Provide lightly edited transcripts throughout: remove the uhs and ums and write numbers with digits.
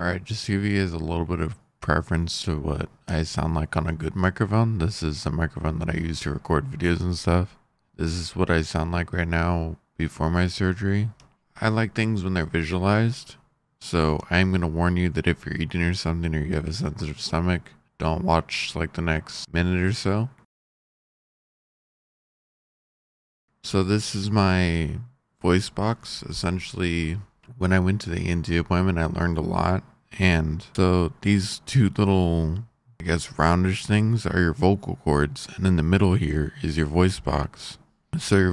Alright, just to give you guys a little bit of preference to what I sound like on a good microphone. This is a microphone that I use to record videos and stuff. This is what I sound like right now before my surgery. I like things when they're visualized. So I'm going to warn you that if you're eating or something or you have a sensitive stomach, don't watch like the next minute or so. So this is my voice box. Essentially, when I went to the ENT appointment, I learned a lot. And so these two little, I guess, roundish things are your vocal cords. And in the middle here is your voice box. So your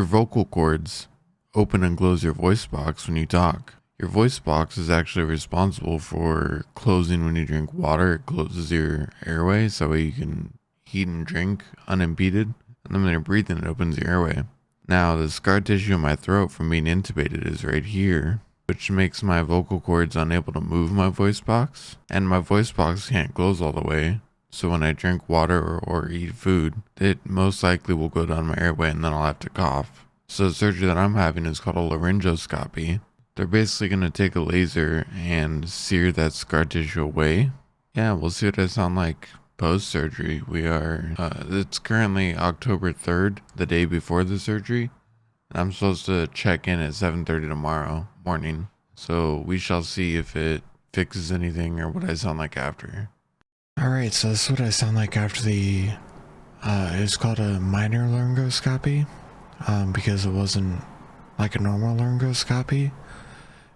vocal cords open and close your voice box when you talk. Your voice box is actually responsible for closing when you drink water. It closes your airway so that way you can eat and drink unimpeded. And then when you're breathing, it opens your airway. Now, the scar tissue in my throat from being intubated is right here, which makes my vocal cords unable to move my voice box. And my voice box can't close all the way. So when I drink water or eat food, it most likely will go down my airway and then I'll have to cough. So the surgery that I'm having is called a laryngoscopy. They're basically going to take a laser and sear that scar tissue away. Yeah, we'll see what I sound like post-surgery. It's currently October 3rd, the day before the surgery. And I'm supposed to check in at 7:30 tomorrow morning. So we shall see if it fixes anything or what I sound like after. Alright, so this is what I sound like after it's called a minor laryngoscopy. Because it wasn't like a normal laryngoscopy.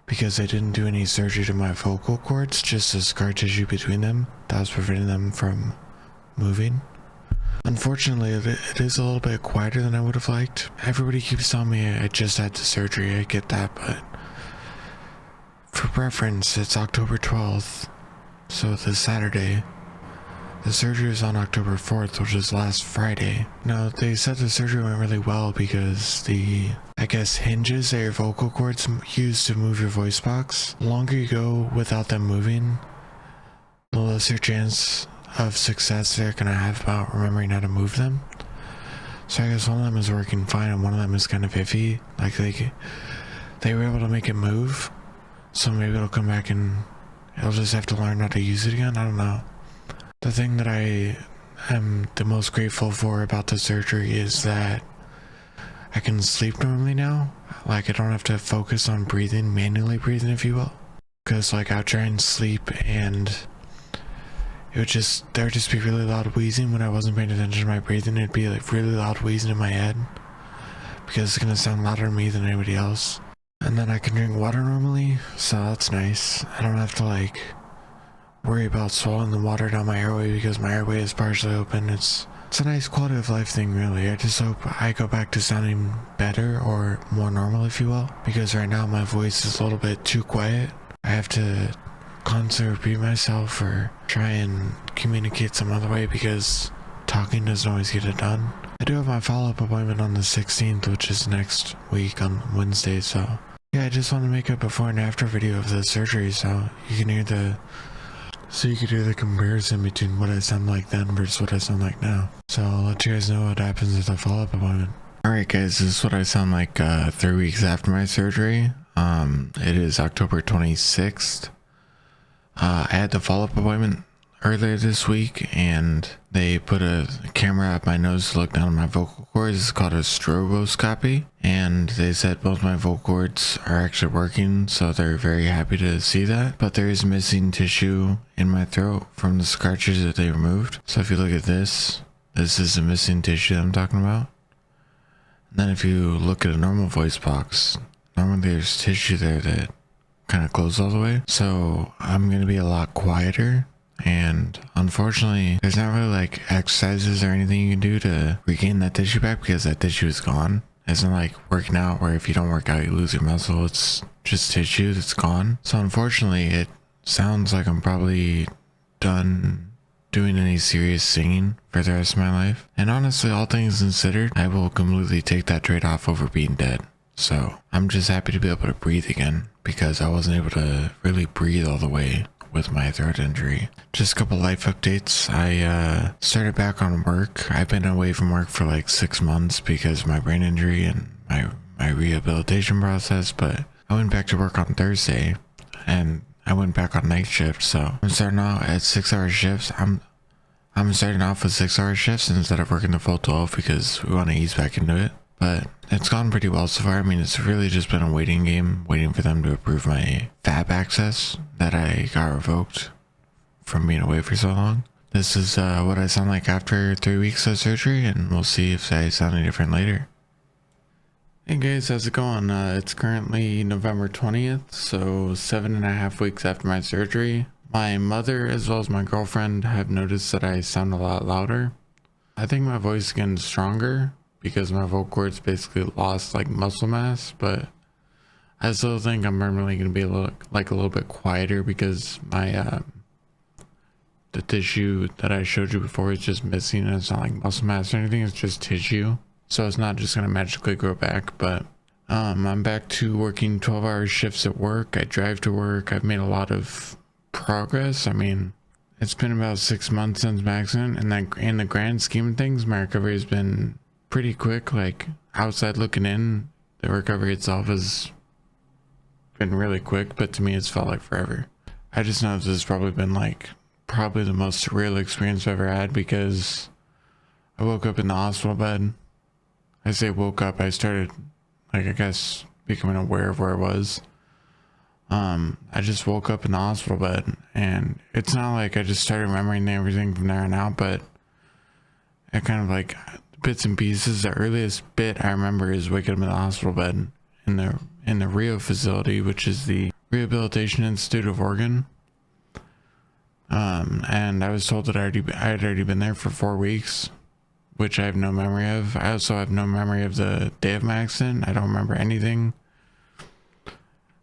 Because they didn't do any surgery to my vocal cords, just the scar tissue between them that was preventing them from moving. Unfortunately, it is a little bit quieter than I would have liked. Everybody keeps telling me I just had the surgery, I get that, but for reference, it's October 12th, so this Saturday. The surgery was on October 4th, which is last Friday. Now, they said the surgery went really well because I guess, hinges that your vocal cords use to move your voice box. The longer you go without them moving, the lesser chance of success they're gonna have about remembering how to move them. So I guess one of them is working fine and one of them is kind of iffy. Like they were able to make it move, so maybe it'll come back and it'll just have to learn how to use it again. I don't know. The thing that I am the most grateful for about the surgery is that I can sleep normally now. Like I don't have to focus on breathing, manually breathing if you will. Cause like I'll try and sleep and there would just be really loud wheezing when I wasn't paying attention to my breathing. It'd be like really loud wheezing in my head. Because it's gonna sound louder to me than anybody else. And then I can drink water normally, so that's nice. I don't have to like worry about swallowing the water down my airway because my airway is partially open. It's a nice quality of life thing, really. I just hope I go back to sounding better or more normal, if you will. Because right now my voice is a little bit too quiet. I have to constantly repeat myself or try and communicate some other way because talking doesn't always get it done. I do have my follow-up appointment on the 16th, which is next week on Wednesday, so yeah, I just want to make a before and after video of the surgery so you can hear the comparison between what I sound like then versus what I sound like now. So I'll let you guys know what happens at the follow-up appointment. Alright guys, this is what I sound like 3 weeks after my surgery. It is October 26th. I had the follow-up appointment earlier this week and they put a camera up my nose to look down my vocal cords. It's called a stroboscopy, and they said both my vocal cords are actually working, so they're very happy to see that. But there is missing tissue in my throat from the scar tissue that they removed. So if you look at this is the missing tissue that I'm talking about. And then if you look at a normal voice box, normally there's tissue there that kind of closes all the way. So I'm going to be a lot quieter. And unfortunately, there's not really like exercises or anything you can do to regain that tissue back because that tissue is gone. It's not like working out where if you don't work out, you lose your muscle. It's just tissue that's gone. So unfortunately, it sounds like I'm probably done doing any serious singing for the rest of my life. And honestly, all things considered, I will completely take that trade-off over being dead. So I'm just happy to be able to breathe again because I wasn't able to really breathe all the way with my throat injury. Just a couple life updates. I started back on work. I've been away from work for like 6 months because of my brain injury and my rehabilitation process, but I went back to work on Thursday and I went back on night shift, so I'm starting out at 6-hour shifts. I'm starting off with 6-hour shifts instead of working the full 12 because we want to ease back into it. But it's gone pretty well so far. I mean, it's really just been a waiting game, waiting for them to approve my FAB access that I got revoked from being away for so long. This is what I sound like after 3 weeks of surgery, and we'll see if I sound any different later. Hey guys, how's it going? It's currently November 20th, so 7.5 weeks after my surgery. My mother as well as my girlfriend have noticed that I sound a lot louder. I think my voice is getting stronger because my vocal cords basically lost like muscle mass, but I still think I'm permanently going to be a little bit quieter because my the tissue that I showed you before is just missing, and it's not like muscle mass or anything, it's just tissue. So it's not just going to magically grow back, but I'm back to working 12-hour shifts at work. I drive to work. I've made a lot of progress. I mean, it's been about 6 months since my accident, and then in the grand scheme of things, my recovery has been pretty quick. Like, outside looking in, the recovery itself has been really quick, but to me it's felt like forever. I just know this has probably been like the most surreal experience I've ever had, because I woke up in the hospital bed. I say woke up, I started, like, I guess becoming aware of where I was. I just woke up in the hospital bed, and it's not like I just started remembering everything from there on out, but I kind of like bits and pieces. The earliest bit I remember is waking up in the hospital bed in the Rio facility, which is the Rehabilitation Institute of Oregon. And I was told that I had already been there for 4 weeks, which I have no memory of. I also have no memory of the day of my accident. I don't remember anything.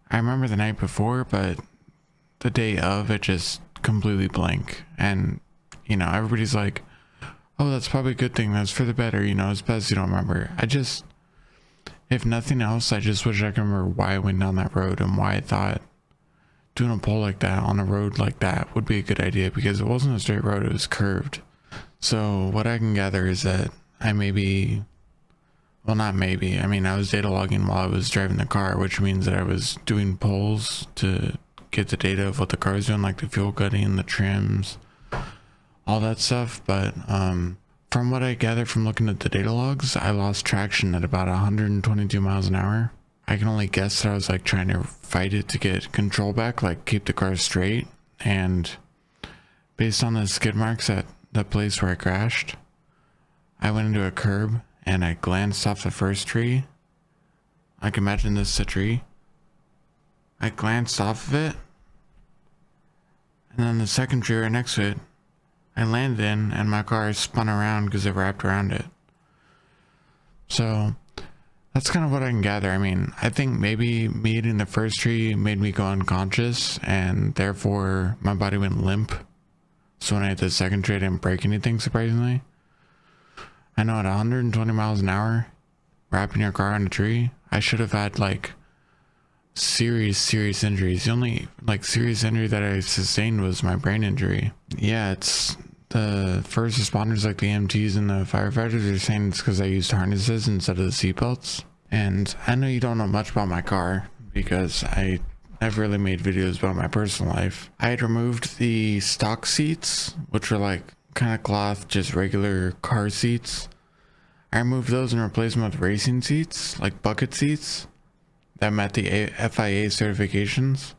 I remember the night before, but the day of, it just completely blank. And, you know, everybody's like, oh, that's probably a good thing. That's for the better. You know, it's best you don't remember. If nothing else, I just wish I could remember why I went down that road and why I thought doing a pull like that on a road like that would be a good idea, because it wasn't a straight road, it was curved. So what I can gather is that I was data logging while I was driving the car, which means that I was doing pulls to get the data of what the car was doing, like the fuel cutting, the trims, all that stuff. But from what I gather from looking at the data logs, I lost traction at about 122 miles an hour. I can only guess that I was like trying to fight it to get control back, like keep the car straight. And based on the skid marks at the place where I crashed, I went into a curb and I glanced off the first tree. Like, imagine this is a tree. I glanced off of it, and then the second tree right next to it, I landed in, and my car spun around because it wrapped around it. So that's kind of what I can gather. I mean, I think maybe me hitting the first tree made me go unconscious, and therefore my body went limp. So when I hit the second tree, I didn't break anything, surprisingly. I know at 120 miles an hour, wrapping your car on a tree, I should have had like serious injuries. The only like serious injury that I sustained was my brain injury. Yeah, it's the first responders, like the EMTs and the firefighters, are saying it's because I used harnesses instead of the seatbelts. And I know you don't know much about my car because I've really made videos about my personal life. I had removed the stock seats, which were like kind of cloth, just regular car seats. I removed those and replaced them with racing seats, like bucket seats that met the FIA certifications.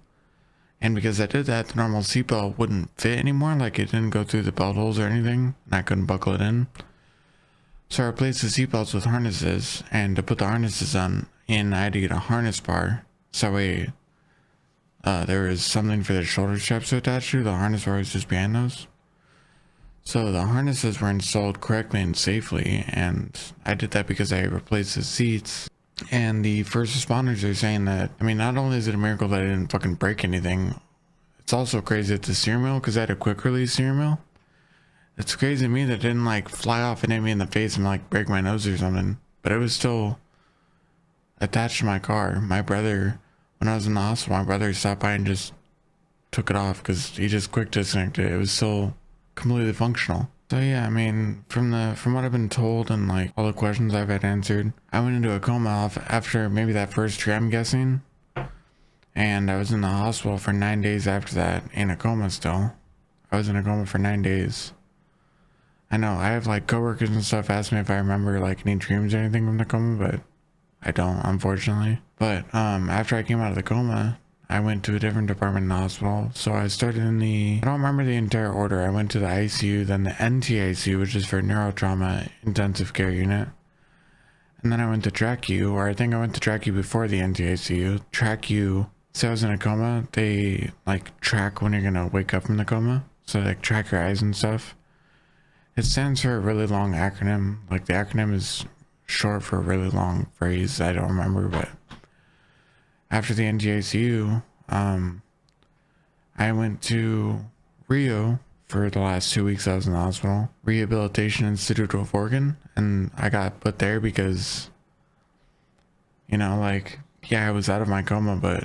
And because I did that, the normal seatbelt wouldn't fit anymore, like it didn't go through the belt holes or anything, and I couldn't buckle it in. So I replaced the seatbelts with harnesses, and to put the harnesses I had to get a harness bar, so that way there was something for the shoulder straps to attach to. The harness bar was just behind those. So the harnesses were installed correctly and safely, and I did that because I replaced the seats. And the first responders are saying that, I mean, not only is it a miracle that I didn't fucking break anything, it's also crazy that the steering wheel, because I had a quick release steering wheel, it's crazy to me that it didn't like fly off and hit me in the face and like break my nose or something, but it was still attached to my car. My brother, when I was in the hospital, my brother stopped by and just took it off because he just quick disconnected it. It was still completely functional. So yeah, I mean, from what I've been told and like all the questions I've had answered, I went into a coma after maybe that first tree, I'm guessing. And I was in the hospital for 9 days after that, in a coma still. I was in a coma for 9 days. I know, I have like coworkers and stuff ask me if I remember like any dreams or anything from the coma, but I don't, unfortunately. But after I came out of the coma, I went to a different department in the hospital. So I started in the, I don't remember the entire order. I went to the ICU, then the NTICU, which is for neurotrauma intensive care unit. And then I went to TRACU, or I think I went to TRACU before the NTICU. TRACU, so I was in a coma. They like track when you're gonna wake up from the coma. So they like track your eyes and stuff. It stands for a really long acronym. Like the acronym is short for a really long phrase. I don't remember, but after the NTICU, I went to Rio for the last 2 weeks. I was in the hospital, Rehabilitation Institute of Oregon, and I got put there because, you know, like, yeah, I was out of my coma, but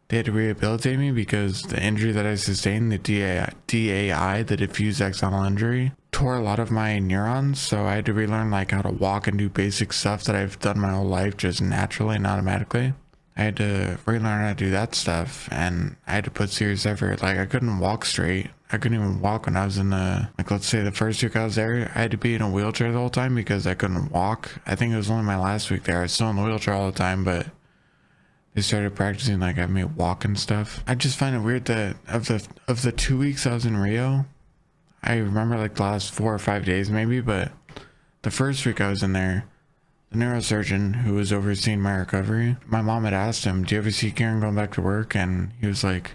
they had to rehabilitate me because the injury that I sustained, the DAI, the diffuse axonal injury, tore a lot of my neurons. So I had to relearn like how to walk and do basic stuff that I've done my whole life just naturally and automatically. I had to relearn how to do that stuff, and I had to put serious effort. Like I couldn't walk straight. I couldn't even walk when I was in the, like, let's say the first week I was there, I had to be in a wheelchair the whole time because I couldn't walk. I think it was only my last week there. I was still in the wheelchair all the time, but they started practicing like having me walk and stuff. I just find it weird that of the 2 weeks I was in Rio, I remember like the last 4 or 5 days maybe, but the first week I was in there, the neurosurgeon who was overseeing my recovery, my mom had asked him, do you ever see Kieran going back to work? And he was like,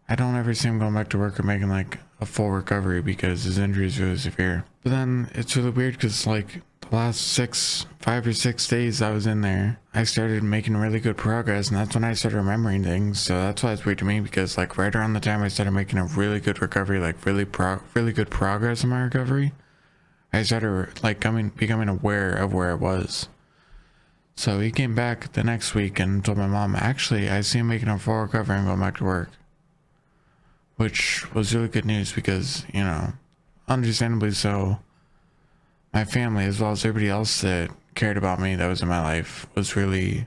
I don't ever see him going back to work or making like a full recovery because his injury is really severe. But then it's really weird because like the last 5 or 6 days I was in there, I started making really good progress, and that's when I started remembering things. So that's why it's weird to me, because like right around the time I started making a really good recovery, like really good progress in my recovery, I started like becoming aware of where I was. So he came back the next week and told my mom, actually, I see him making a full recovery and going back to work. Which was really good news because, you know, understandably so, my family, as well as everybody else that cared about me that was in my life, was really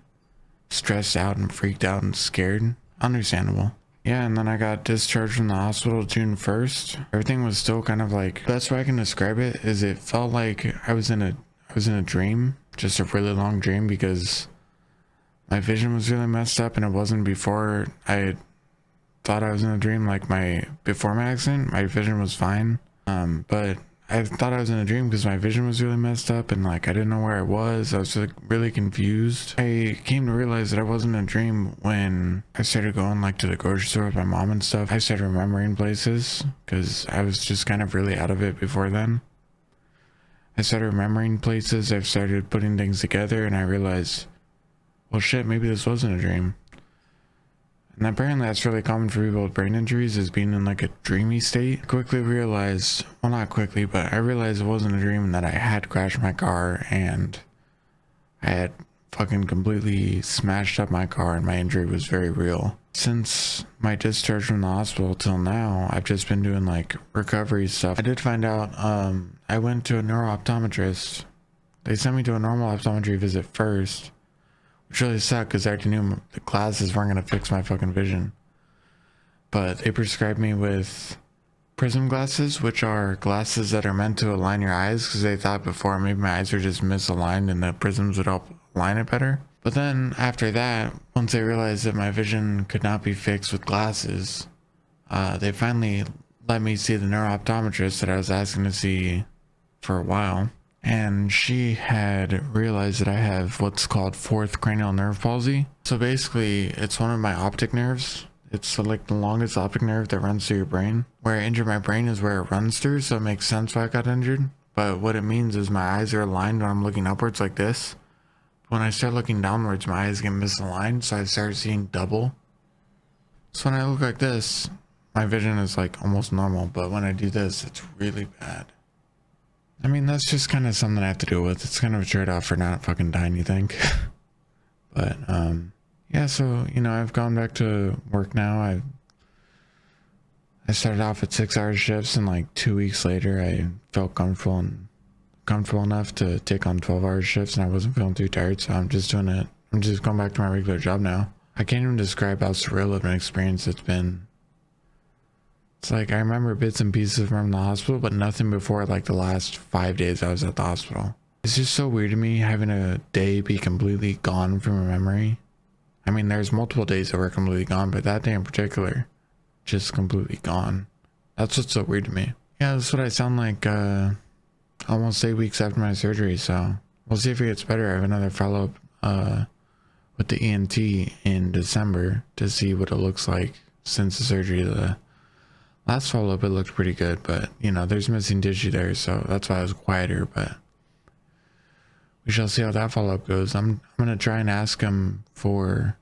stressed out and freaked out and scared. Understandable. Yeah, and then I got discharged from the hospital June 1st. Everything was still kind of like, best way I can describe it is it felt like I was in a dream, just a really long dream, because my vision was really messed up, and it wasn't before I thought I was in a dream. Like before my accident, my vision was fine. But I thought I was in a dream because my vision was really messed up, and like I didn't know where I was. I was like really confused. I came to realize that I wasn't in a dream when I started going like to the grocery store with my mom and stuff. I started remembering places because I was just kind of really out of it before then. I started remembering places. I've started putting things together, and I realized, well shit, maybe this wasn't a dream. And apparently that's really common for people with brain injuries, is being in like a dreamy state. I quickly realized, well not quickly, but I realized it wasn't a dream and that I had crashed my car and I had fucking completely smashed up my car and my injury was very real. Since my discharge from the hospital till now, I've just been doing like recovery stuff. I did find out, I went to a neuro-optometrist. They sent me to a normal optometry visit first, which really sucked because I already knew the glasses weren't going to fix my fucking vision. But they prescribed me with prism glasses, which are glasses that are meant to align your eyes, because they thought before maybe my eyes were just misaligned and the prisms would help align it better. But then after that, once they realized that my vision could not be fixed with glasses, they finally let me see the neuro-optometrist that I was asking to see for a while. And she had realized that I have what's called fourth cranial nerve palsy. So basically, it's one of my optic nerves. It's like the longest optic nerve that runs through your brain. Where I injured my brain is where it runs through, so it makes sense why I got injured. But what it means is my eyes are aligned when I'm looking upwards like this. When I start looking downwards, my eyes get misaligned, so I start seeing double. So when I look like this, my vision is like almost normal, but when I do this, it's really bad. I mean, that's just kind of something I have to deal with. It's kind of a trade-off for not fucking dying, you think? But, yeah, so, you know, I've gone back to work now. I started off at 6-hour shifts, and like 2 weeks later, I felt comfortable enough to take on 12-hour shifts, and I wasn't feeling too tired, so I'm just doing it. I'm just going back to my regular job now. I can't even describe how surreal of an experience it's been. It's like I remember bits and pieces from the hospital, but nothing before like the last 5 days I was at the hospital. It's just so weird to me having a day be completely gone from a memory. I mean, there's multiple days that were completely gone, but that day in particular, just completely gone. That's what's so weird to me. Yeah, that's what I sound like almost 8 weeks after my surgery, so we'll see if it gets better. I have another follow-up with the ENT in December to see what it looks like since the surgery. The last follow-up, it looked pretty good, but you know, there's missing tissue there, so that's why I was quieter, but we shall see how that follow-up goes. I'm gonna try and ask him for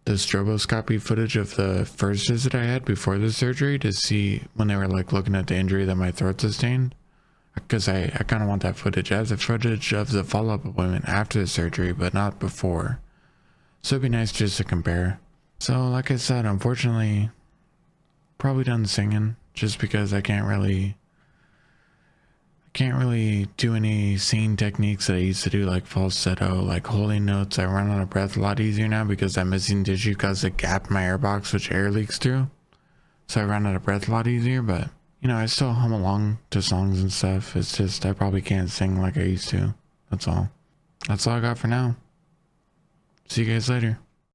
the stroboscopy footage of the first visit I had before the surgery to see when they were like looking at the injury that my throat sustained, because I kind of want that footage. I have the footage of the follow-up appointment after the surgery, but not before, so it'd be nice just to compare. So like I said, unfortunately, probably done singing, just because I can't really do any singing techniques that I used to do, like falsetto, like holding notes. I run out of breath a lot easier now because that missing tissue caused a gap in my air box which air leaks through, so I run out of breath a lot easier. But you know, I still hum along to songs and stuff. It's just I probably can't sing like I used to. That's all I got for now. See you guys later.